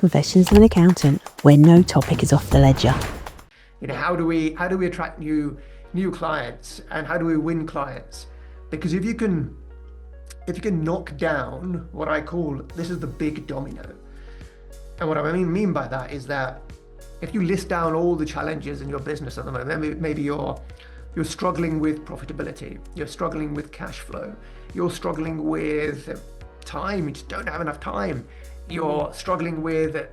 Confessions of an Accountant, where no topic is off the ledger. How do we attract new clients, and how do we win clients? Because if you can knock down what I call, this is the big domino. And what I mean by that is that if you list down all the challenges in your business at the moment, maybe you're struggling with profitability, you're struggling with cash flow, you're struggling with time, you just don't have enough time, you're struggling with,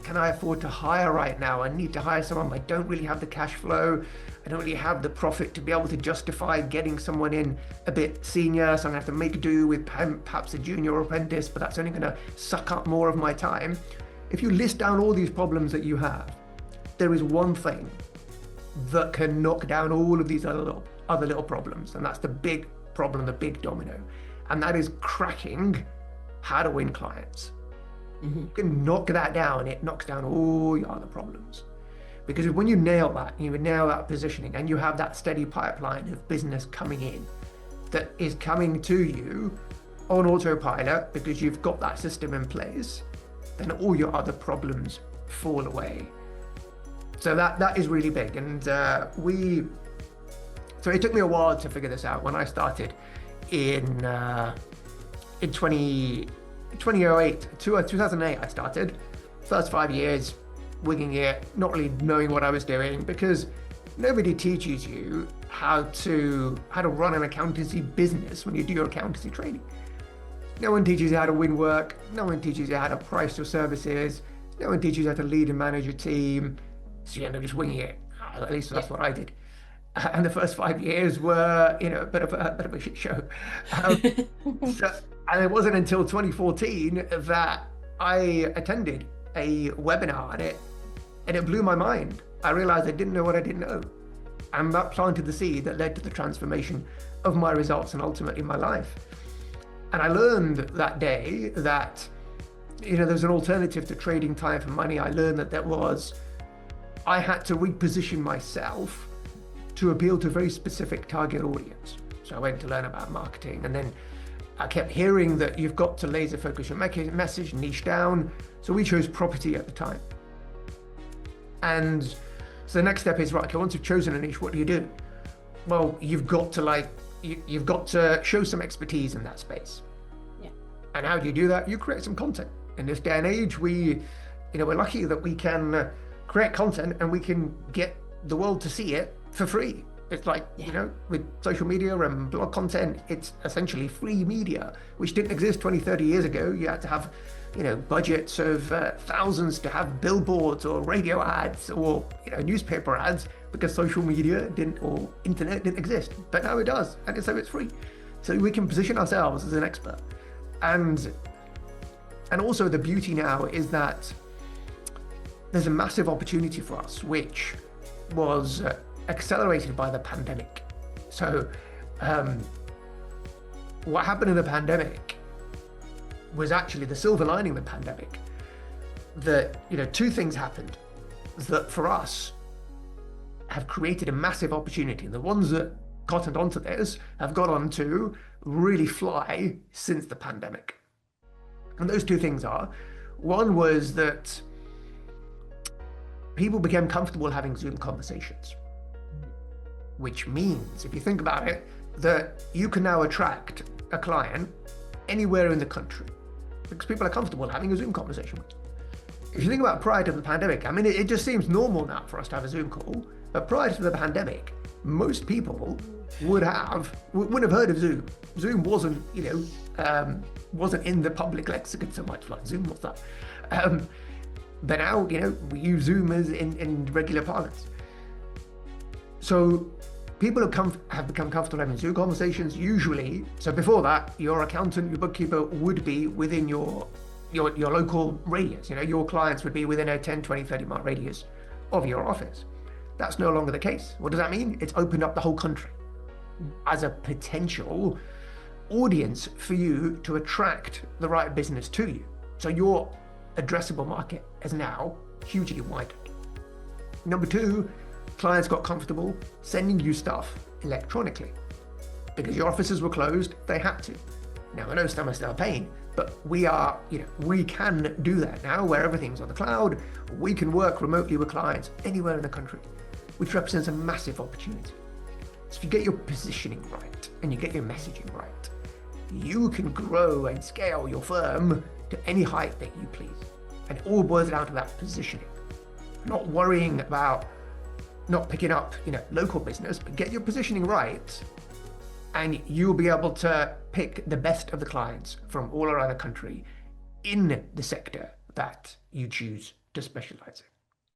can I afford to hire right now? I need to hire someone, I don't really have the cash flow, I don't really have the profit to be able to justify getting someone in a bit senior, so I'm gonna have to make do with perhaps a junior apprentice, but that's only gonna suck up more of my time. If you list down all these problems that you have, there is one thing that can knock down all of these other little problems, and that's the big problem, the big domino, and that is cracking how to win clients. You can knock that down, it knocks down all your other problems. Because when you nail that positioning, and you have that steady pipeline of business coming in that is coming to you on autopilot because you've got that system in place, then all your other problems fall away. So that is really big. And so it took me a while to figure this out. When I started in 2008, I started. First 5 years, winging it, not really knowing what I was doing, because nobody teaches you how to run an accountancy business when you do your accountancy training. No one teaches you how to win work. No one teaches you how to price your services. No one teaches you how to lead and manage a team. So you end up just winging it. At least that's what I did. And the first 5 years were, a bit of a shit show. And it wasn't until 2014 that I attended a webinar, and it blew my mind. I realized I didn't know what I didn't know. And that planted the seed that led to the transformation of my results and ultimately my life. And I learned that day that, there's an alternative to trading time for money. I learned that I had to reposition myself to appeal to a very specific target audience. So I went to learn about marketing, and then I kept hearing that you've got to laser focus your message, niche down. So we chose property at the time. And so the next step is, right, okay, once you've chosen a niche, what do you do? Well, you've got to show some expertise in that space. Yeah. And how do you do that? You create some content. In this day and age, we're lucky that we can create content and we can get the world to see it for free. It's like, with social media and blog content, it's essentially free media, which didn't exist 20, 30 years ago. You had to have, budgets of thousands to have billboards or radio ads or, newspaper ads, because social media or internet didn't exist. But now it does, and so it's free. So we can position ourselves as an expert. And also the beauty now is that there's a massive opportunity for us, which was accelerated by the pandemic. So what happened in the pandemic was actually the silver lining of the pandemic. That, two things happened that for us have created a massive opportunity. The ones that got onto this have got on to really fly since the pandemic. And those two things are, one was that people became comfortable having Zoom conversations, which means, if you think about it, that you can now attract a client anywhere in the country because people are comfortable having a Zoom conversation with you. If you think about prior to the pandemic, it just seems normal now for us to have a Zoom call, but prior to the pandemic, most people wouldn't have heard of Zoom. Zoom wasn't, wasn't in the public lexicon so much, like Zoom, what's that? But now, we use Zoom as in regular parlance. So people have become comfortable having Zoom conversations usually. So before that, your accountant, your bookkeeper would be within your local radius. Your clients would be within a 10, 20, 30 mile radius of your office. That's no longer the case. What does that mean? It's opened up the whole country as a potential audience for you to attract the right business to you. So your addressable market is now hugely widened. Number two, clients got comfortable sending you stuff electronically because your offices were closed. They had to. Now I know some are still paying, But we are, we can do that now where everything's on the cloud. We can work remotely with clients anywhere in the country, which represents a massive opportunity. So if you get your positioning right and you get your messaging right, you can grow and scale your firm to any height that you please. And it all boils down to that positioning. Not worrying about not picking up, local business, but get your positioning right, and you'll be able to pick the best of the clients from all around the country in the sector that you choose to specialize in.